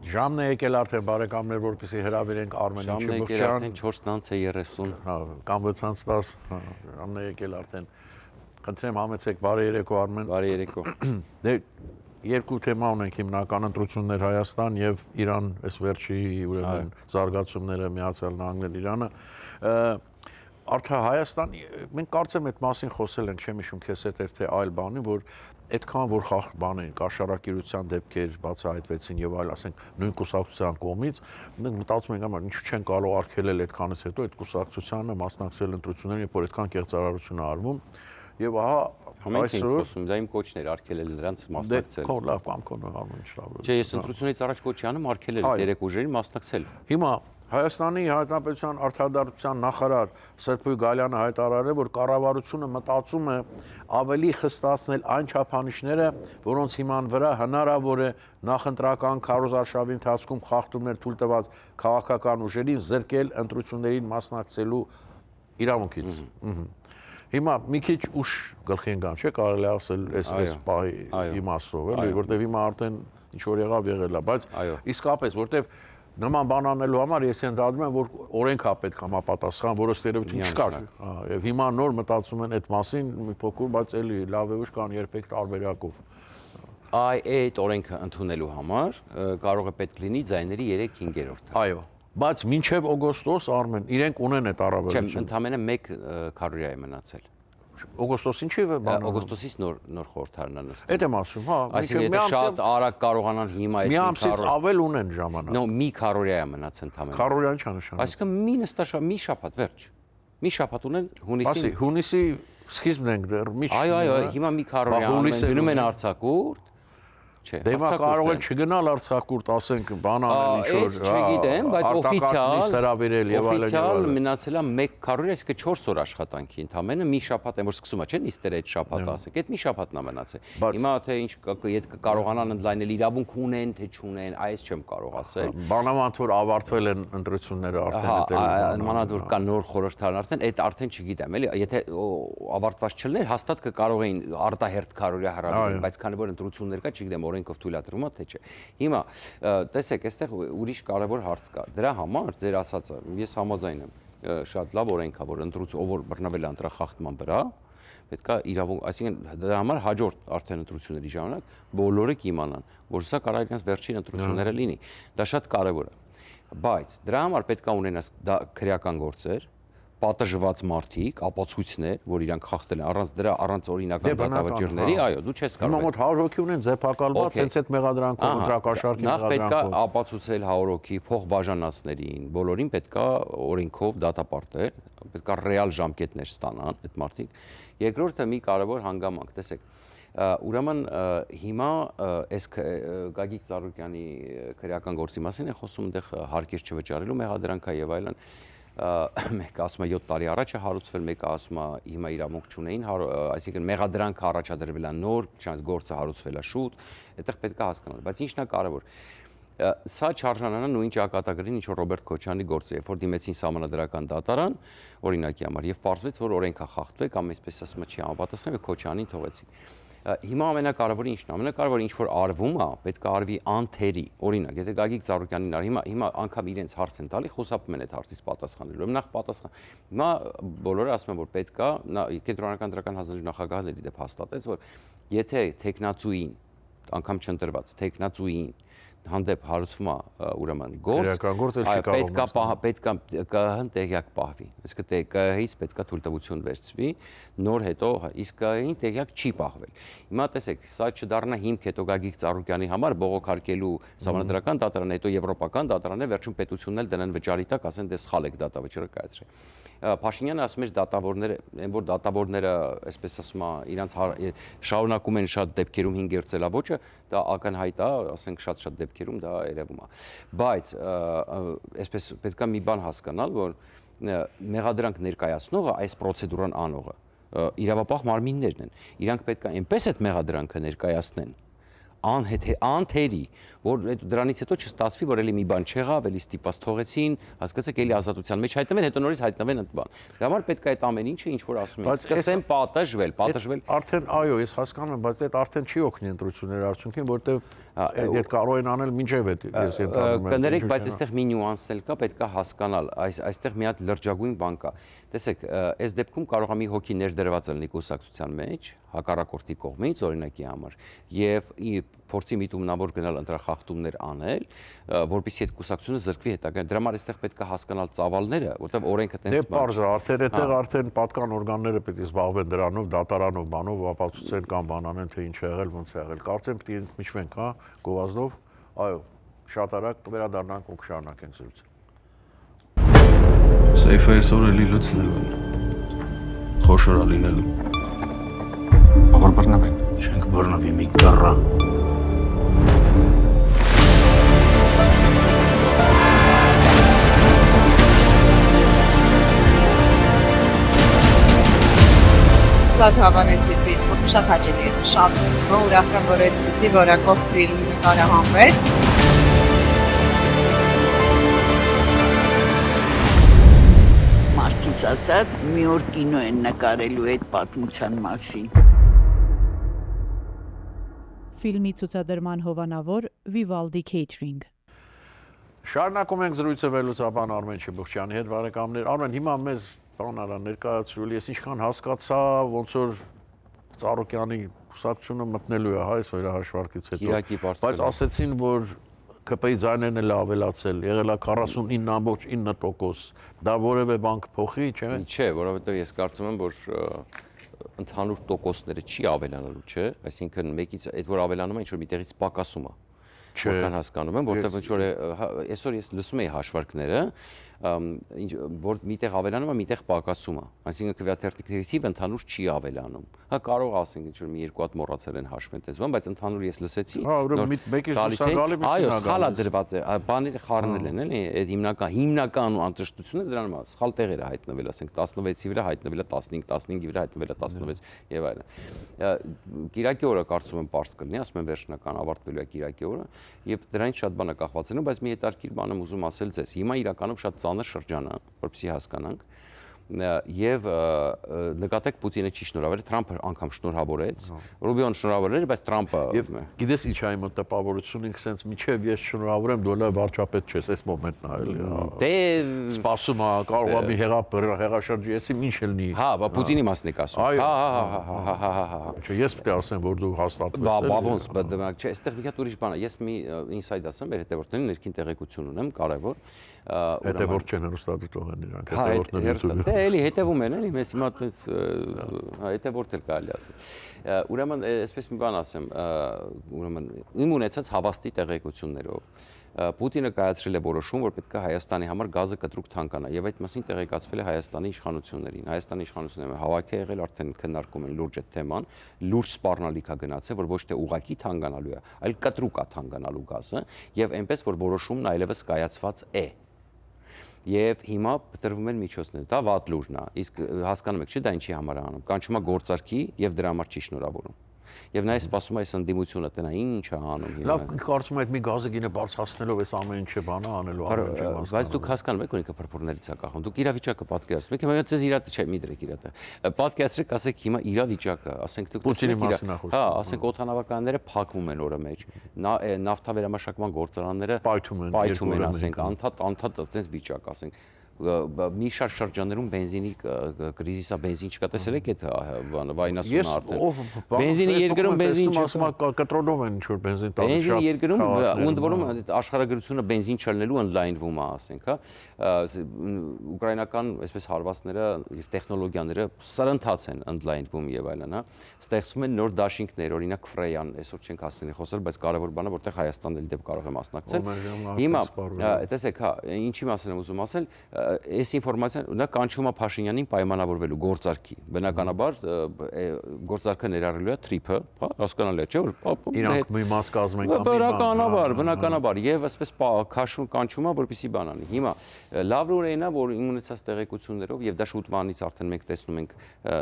Ժամն է եկել արդեն բարեկամներ, որպեսզի հրավիրենք Արմեն Ժամն է եկել արդեն 4:30 կամ 6:10, ժամն է եկել արդեն։ Խնդրեմ համեցեք, բարի երեկո Արմեն։ Բարի երեկո։ Դե երկու թեմա ունենք հիմնական ընտրություններ Հայաստան եւ Իրան, այս վերջի ուրեմն զարգացումները Միացյալ Նահանգներ Իրանը։ Արդյոք Հայաստան, մենք կարծեմ այդ մասին խոսել ենք, չեմ հիշում քեզ հետ թե այլ բանի, որ այդքան որ բան են, կաշառակիրության դեպքեր բացահայտվեցին եւ այլ, ասենք, նույն կուսակցության կողմից, մենք մտածում ենք, համար ինչու չեն կարող արգելել այդքանից հետո այդ կուսակցությանը մասնակցել ընտրություններին, երբ որ այդքան կեղծարարություն է արվում, եւ ահա այսօր խոսում, դա իմ կոչն էր արգելել նրանց մասնակցել։ Դե լավ կամ կոնը Արմեն շնորհակալ։ Չէ, ես ընտրությունից առաջ կոչ անում արգելել երեք ուժերին մասնակցել։ Հիմա Հայաստանի Հանրապետության Արդարադատության նախարար Սրբույր Գալյանը հայտարարել է, որ կառավարությունը մտածում է ավելի խստացնել այն չափանիշները, որոնց հիման վրա հնարավոր է նախընտրական քարոզարշավի ընթացքում խախտումներ թույլ տված քաղաքական ուժերին զրկել ընտրություններին մասնակցելու իրավունքից։ Հիմա մի քիչ ուշ գլխի ընկան, չէ՞ կարելի ասել այս պահի իմաստով, էլի, որտեվ հիմա արդեն ինչ որ եղավ եղել է, բայց իսկապես որտեվ նման բան անելու համար ես ընդհանրում եմ, որ օրենքա պետք համապատասխան, որը ստերեոտիպ չկար, եւ հիմա նոր մտածում են այդ մասին մի փոքր, բայց էլի լավ է ուշ կան երբեք տարբերակով։ Այդ օրենքը ընդունելու համար կարող է պետք լինի ձայների 3/5-րդ։ Այո, բայց մինչև օգոստոս Արմեն իրենք ունեն այդ առավելությունը։ Չէ, ընդամենը 1 քարորիա է մնացել։ Օգոստոսին չի բանը։ Օգոստոսից նոր խորհրդարան է նստել։ Այդ եմ ասում, հա։ Այսինքն եթե շատ արագ կարողանան հիմա այս մի ամսից ավել ունեն ժամանակ։ No, մի քարորիա է մնացել ընդամենը։ Քարորիան չի նշանակում։ Այսինքն մի նստաշա, մի շաբաթ վերջ։ Մի շաբաթ ունեն հունիսին։ Հունիսի սկիզբն ենք դեռ մի։ Այո, հիմա մի քարորիա գնում են արձակուրդ։ Չէ, դե հիմա կարող է չգնալ արձակուրդ, ասենք, բան անել ինչ որ, չգիտեմ, բայց հրավիրել եւ այլն։ Օֆիցիալ մնացել է 1 քարորիա, այսինքն 4 օր աշխատանքի ընդամենը մի շաբաթ են որ սկսում է, չէ՞, նիստերը այդ շաբաթ ասեք, այդ մի շաբաթն է մնացել։ Հիմա թե ինչ կարողանան ընդլայնել իրավունք ունեն, թե չունեն, այս չեմ կարող ասել։ Բանավանդ որ ավարտվել են ընտրությունները արդեն մանավանդ որ կա նոր խորհրդարան արդեն, այդ արդեն չգիտեմ, էլի, եթե ավարտված չլներ, հաստատ կարող էին արտահերթ քարորիա հրավիրել, բայց քանի որ ընտրություններ կա, չգիտեմ օրենքով թույլատրվում է թե չէ։ Հիմա տեսեք, այստեղ ուրիշ կարևոր հարց կա։ Դրա համար ձեր ասածը ես համաձայն եմ, շատ լավ օրենք է, որ ընտրություն, որ բռնվել է ընտրախախտման վրա, պետք է իրավունք, այսինքն դրա համար հաջորդ արդեն ընտրությունների ժամանակ բոլորը կիմանան, որ սա կարող է իրենց վերջին ընտրությունները լինի։ Դա շատ կարևոր է։ Բայց դրա համար պետք է ունենաս քրեական գործեր, պատժված մարդիկ, ապացույցներ, որ իրանք խախտել են, առանց դրա, առանց օրինական դատավճիռների, այո, դու չես կարող։ Մոտ 100 հոգի ունեն ձերբակալված, հենց այդ մեղադրանքով, ընտրակաշառքի մեղադրանքով։ Նախ պետք է մեղադրանքով։ ապացուցել 100 հոգի փոխբաժանածներին, բոլորին պետք է օրենքով դատապարտել, պետք է ռեալ ժամկետներ ստանան այդ մարդիկ։ Երկրորդը մի կարևոր հանգամանք, տեսեք, ուրեմն հիմա այս Գագիկ Ծառուկյանի քրեական գործի մասին է խոսում, այնտեղ հարկեր չվճարելու մեղադրանքա եւ այլն։ Մեկը ասում է 7 տարի առաջ է հարուցվել, մեկը ասում է հիմա իրավունք չունեին, այսինքն մեղադրանքը առաջադրվել է նոր, չնայած գործը հարուցվել է շուտ, այդտեղ պետք է հասկանալ, բայց ինչն է կարևոր։ Սա չարժանանա նույն ճակատագրին, ինչ որ Ռոբերտ Քոչյանի գործը, երբ որ դիմեցին սահմանադրական դատարան, օրինակի համար, եւ պարզվեց, որ օրենքը խախտվել կամ այսպես ասում չի համապատասխան եւ Քոչյանին թողեցին։ Հիմա ամենակարևորը ինչն է, ամենակարևորը ինչ որ արվում է, պետք է արվի անթերի, օրինակ, եթե Գագիկ Ծառուկյանին արի, հիմա անգամ իրենց հարց են տալի, խուսափում են այդ հարցից պատասխանելու, նախ պատասխան։ Հիմա բոլորը ասում են, որ պետք է, կենտրոնական դրական հանձնաժողովի նախագահն էլ դեպ հաստատեց, որ եթե տեխնացուին, անգամ չընտրված, տեխնացուին հանդեպ հարուցվում է ուրեմն գործ, պետք է ԿՀ-ն տեղյակ պահվի, այսինքն ԿՀ-ից պետք է թույլտվություն վերցվի, նոր հետո իսկ ԿՀ-ին տեղյակ չի պահվել։ Հիմա տեսեք, սա չդառնա հիմք հետո Գագիկ Ծառուկյանի համար բողոքարկելու սահմանադրական դատարան, հետո եվրոպական դատարանը վերջում պետությունն էլ դնեն վճարի տակ, ասեն դե սխալ եք դատավճիռը կայացրել։ Փաշինյանը ասում էր դատավորները, այն որ դատավորները, այսպես ասում է, իրանց շարունակում են շատ դեպքերում 5 ցելավոճը, դա ակնհայտ է, ասենք շատ դեպքերում դա երևում է։ Բայց այսպես պետք է մի բան հասկանալ, որ մեղադրանք ներկայացնողը այս պրոցեդուրան անողը իրավապահ մարմիններն են։ Իրանք պետք է այնպես այդ մեղադրանքը ներկայացնեն, անթերի, որ դրանից հետո չստացվի, որ էլի մի բան չեղավ, էլի ստիպած թողեցին, հասկացեք, էլի ազատության մեջ հայտնվեն, հետո նորից հայտնվեն այդ բան։ Դրա համար պետք է այդ ամեն ինչը ինչ որ ասում են, սկսեն պատժվել։ Արդեն այո, ես հասկանում եմ, բայց այդ արդեն չի օգնի ընտրությունների արդյունքին, որտեղ այդ կարող են անել մինչև այդ ես ենթադրում եմ։ Կներեք, բայց այստեղ մի նյուանս էլ կա, պետք է հասկանալ, այստեղ մի հատ լրջագույն բան կա։ Տեսեք, այս դեպքում կարող է մի հոգի ներդրված լինի կուսակցության մեջ, հակառակորդի կողմից, օրինակի համար, եւ փորձի միտումնավոր գնալ ընտրախախտումներ անել, որպեսզի այդ կուսակցությունը զրկվի հետագա։ Դրա համար այստեղ պետք է հասկանալ ծավալները, որտեղ օրենքը տենց բան։ Դե բարձր, արդեն այդտեղ արդեն պատկան օրգանները պետք է զբաղվեն դրանով, դատարանով, բանով, ապացուցեն կամ բանանեն, թե ինչ է եղել, ոնց է եղել։ Կարծեմ պետք է ընդմիջվենք, հա, գովազդով։ Այո, շատ արագ վերադառնանք ու կշարունակենք զրույցը։ Սեյֆը այսօր էլի լցնել են։ Խոշորա լինելու։ Ավոր բռնվենք։ Չենք բռնվի մի կռա։ Շատ հավանեցի ֆիլմ, շատ հաճելի է, շատ։ Ուրախ եմ, որ այսպեսի որակով ֆիլմ նկարահանվեց։ Մարդից ասած, մի օր կինո են նկարելու այդ պատմության մասին։ Ֆիլմի ցուցադրման հովանավոր Vivaldi Catering։ Շարունակում ենք զրույցը վերլուծաբան Արմեն Չիբուխչյանի հետ, բարեկամներ։ Արմեն, հիմա մեզ բան արա ներկայացրու, ես ինչքան հասկացա, ոնց որ Ծառուկյանի կուսակցությունը մտնելու է, հա, այս վերահաշվարկից հետո։ Բայց ասեցին, որ ԿՊ-ի ձայներն էլ ավելացել, եղել է 49.9%։ Դա որևէ բան կփոխի, չէ՞։ Չէ, որովհետև ես կարծում եմ, որ ընդհանուր տոկոսները չի ավելանալու, չէ, այսինքն մեկից այդ որ ավելանում է ինչ որ միտեղից պակասում է։ Որքան հասկանում եմ, որտեղ ինչ որ այսօր ես լսում եի հաշվարկները, որ միտեղ ավելանում է, միտեղ պակասում է։ Այսինքն քվեաթերթիկների թիվը ընդհանուր չի ավելանում։ Հա կարող ասենք ինչ որ մի երկու հատ մոռացել են հաշվեն տեսման, բայց ընդհանուր ես լսեցի։ Հա, ուրեմն մեկից դուսագալի մի այո, սխալա դրված է, բաները խառնել են, էլի, այդ հիմնական անտրշտությունը դրանում է, սխալ տեղեր է հայտնվել, ասենք 16-ի վրա հայտնվել է 15, 15-ի վրա հայտնվել է 16 եւ այլն։ Կիրակի օրը կարծում եմ པարզ կլինի, ասում եմ վերջնական ավարտվելու է Կիրակի օրը, եւ դրանից շատ բան է կախված լինում, բայց մի հետաքրքիր բան եմ ուզում ասել ձեզ։ Հիմա իրականում շատ ծանր շրջան է, որպեսզի հասկանանք։ Եվ նկատեք Պուտինը չի շնորհավորել, Թրամփը անգամ շնորհավորեց, Ռուբիոն շնորհավորել էր, բայց Թրամփը եւ գիտես ինչ է իմ տպավորությունը, ինքս sense միջև ես շնորհավորեմ, դու լավ վարչապետ չես, այս մոմենտն է, էլի։ Դե սպասում է, կարող է մի հեղաշրջի, եսի ինչ լինի։ Հա, բա Պուտինի մասն եք ասում։ Հա։ Չէ, ես պետք է ասեմ, որ դու հաստատվես։ Բա ոնց, բայց չէ, այստեղ մի հատ ուրիշ բան է։ Ես մի inside ասեմ, մեր հետևորդներին ներքին տեղեկություն ունեմ, կարևոր։ Հետևորդ չեն հեռուստադիտող են իրանք, հետևորդները։ Դե էլի հետևում են, էլի մեզ հիմա այդպես հետևորդ էլ կարելի ասել։ Ուրեմն այսպես մի բան ասեմ, ուրեմն իմ ունեցած հավաստի տեղեկություններով Պուտինը կայացրել է որոշում, որ պետք է Հայաստանի համար գազը կտրուկ թանկանա, եւ այդ մասին տեղեկացվել է Հայաստանի իշխանություններին։ Հայաստանի իշխանությունները հավաք է եղել, արդեն քննարկում են լուրջ այդ թեման, լուրջ սպառնալիք է գնացել, որ ոչ թե ուղակի թանկանալու է, այլ կտրուկ է թանկանալու գազը, եւ այնպես որ որոշումն այլևս կայացված է։ Եվ հիմա տրվում են միջոցներ, դա վատ լուրն է, իսկ հասկանում եք, չէ՞ դա ինչի համար է անում, կանչում է գործարքի եւ դրա համար չի շնորհավորում։ Եվ նա սպասում է այս ընդդիմությունը, տնա ինչ է անում հիմա։ Լավ, կարծում եմ այդ մի գազը գինը բարձրացնելով այս ամեն ինչը բանա անելու առնչությամբ։ Բայց դուք հասկանում եք, որ ինքը փրփուրներից է կախում։ Դուք իրավիճակը պատկերացնում եք, հիմա ձեզ իրատը չէ, մի դրեք իրատը։ Պատկերացրեք, ասեք հիմա իրավիճակը, ասենք դուք Պուտինի մասին է խոսքը։ հա, ասենք օդանավականները փակվում են օրը մեջ։ Նավթավերամշակման գործարանները պայթում են, ասենք, անդադ այդպես վիճակ, ասենք մի շարք շրջաններում բենզինի կրիզիսա, բենզին չկա, տեսել եք այդ վայնասունը արդեն։ Բենզինի երկրում բենզին չկա, կտրոնով են ինչ-որ բենզին տալու։ Բենզինի երկրում ընդ որում աշխարհագրությունը բենզին չլնելու ընդլայնվում է, ասենք, հա։ Ուկրաինական այսպես հարվածները եւ տեխնոլոգիաները սրընթաց են ընդլայնվում եւ այլն, հա։ Ստեղծվում են նոր դաշինքներ, օրինակ Ֆրեյան, այսօր չենք հասցնի խոսել, բայց կարևոր բան է, որտեղ Հայաստանն էլ դեպ կարող է մասնակցել։ Հիմա տեսեք, հա, ինչի մասին եմ ուզում ասել, այս ինֆորմացիան նա կանչում է Փաշինյանին պայմանավորվելու գործարքի։ Բնականաբար գործարքը ներառելու է թրիփը, հա, հասկանալի է, չէ՞ որ իրանք մի մաս կազմեն կամ բնականաբար եւ այսպես կանչում է, որպեսի բան անի։ Հիմա լավ լուրն է, որ իմ ունեցած տեղեկություններով եւ դա շուտվանից արդեն մենք տեսնում ենք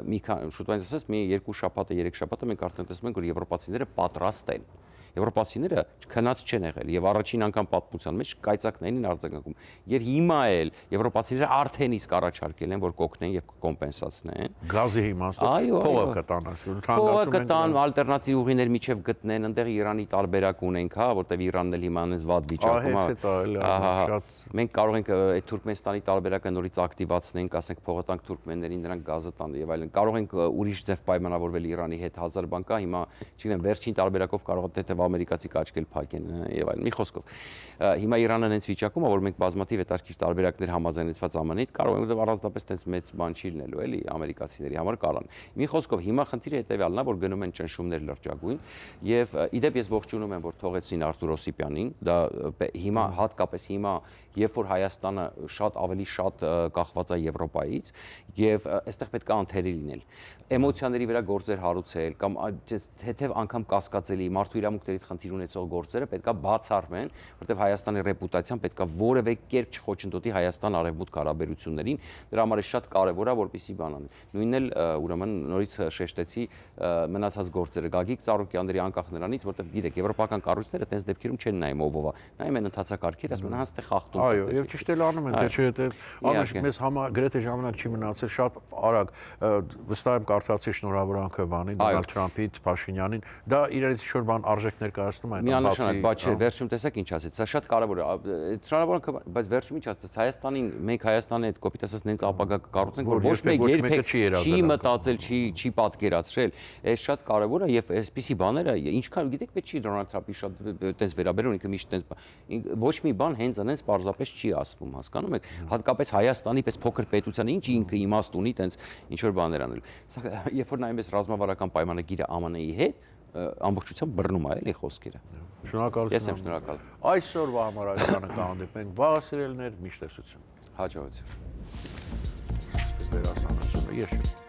մի շուտվանից ասած մի 2 շաբաթը 3 շաբաթը մենք արդեն տեսնում ենք որ եվրոպացիները պատրաստ են Եվրոպացիները քնած չեն եղել եւ առաջին անգամ պատմության մեջ կայծակներին են արձագանքում։ Եվ հիմա էլ եվրոպացիները արդեն իսկ առաջարկել են, որ կօգնեն եւ կկոմպենսացնեն։ Գազի իմաստով Այո, փողը այո։ կտան, Փողը կտան, ալտերնատիվ ուղիներ միջև գտնեն, այնտեղ Իրանի տարբերակ ունենք, հա, որտեղ Իրանն էլ հիմա այնպես վատ վիճակում է։ Մենք կարող ենք այդ Թուրքմենստանի տարբերակը նորից ակտիվացնենք, ասենք փողը տանք թուրքմեններին, նրանք գազը տան եւ այլն։ Կարող ենք ուրիշ ձև պայմանավորվել Իրանի հետ 1000 բան կա, հիմա, չգիտեմ, վերջին տարբերակով կարող է թեթև ամերիկացի կաչկել փակեն եւ այլն։ Մի խոսքով։ Հիմա Իրանը այնց վիճակում է, որ մենք բազմաթիվ հետաքրքիր տարբերակներ համաձայնեցված ԱՄՆ-ից կարող ենք առանձնապես այնց մեծ բան չի լինելու, էլի, ամերիկացիների համար կարան։ Մի խոսքով հիմա խնդիրը հետեւյալն է, որ գնում են ճնշումներ լրջագույն եւ իդեպ ես ողջունում եմ, որ թողեցին Արտուր Օսիպյանին, դա հիմա հատկապես հիմա երբ որ Հայաստանը ավելի շատ կախված է Եվրոպայից եւ այստեղ պետք է անթերի լինել էմոցիաների վրա գործեր հարուցել կամ թեթև անգամ կասկածելի մարդու իրավունքներից խնդիր ունեցող գործերը պետք է բացառվեն, որտեղ Հայաստանի ռեպուտացիան պետք է որևէ կերպ չխոչընդոտի Հայաստան-Արևմուտք հարաբերություններին, դրա համար է շատ կարևոր է, որպեսզի բան անի։ Նույնն էլ ուրեմն նորից շեշտեցի մնացած գործերը Գագիկ Ծառուկյանների անկախ նրանից, որտեղ գիտեք, եվրոպական կառույցները տենց դեպքերում չեն նայում ով է, նայում են ընթացակարգեր, ասում են հենց թե խախտում։ Այո, եւ ճիշտ էլ անում են, թե չէ, ամեն մեզ համար գրեթե ժամանակ չի մնացել, շատ արագ վստահ եմ կարդացի շնորհավորանքը բանի Դոնալդ Թրամփի, Փաշինյանին, դա իրենց ինչ-որ բան արժեք ներկայացնում է այդ բացի։ Բայց չէ, վերջում տեսեք ինչ ասեց, սա շատ կարևոր է, շնորհավորանքը, բայց վերջում ինչ ասեց, Հայաստանին, մենք Հայաստանի հետ կոպիտ ասած նենց ապագա կկառուցենք, որ ոչ մեկ երբեք չի մտածել, չի պատկերացրել, այս շատ կարևոր է եւ այսպիսի բաները, ինչքան գիտեք, պետք չի Դոնալդ Թրամփի շատ տենց վերաբերում, ինքը միշտ տենց ոչ մի բան հենց անենց պարզապես չի ասվում, հասկանում եք, հատկապես Հայաստանի պես փոքր պետության ինչ ինքը իմաստ ունի տենց ինչ որ բաներ անել։ Սա երբ որ նայում ես ռազմավարական պայմանագիրը ԱՄՆ-ի հետ, ամբողջությամբ բռնում է էլի խոսքերը։ Շնորհակալություն։ Ես եմ շնորհակալ։ Այսօրվա համար այսքանը կհանդիպենք, վաղ սիրելիներ, միշտ տեսություն։ Հաջողություն։ Դերասանությունը ես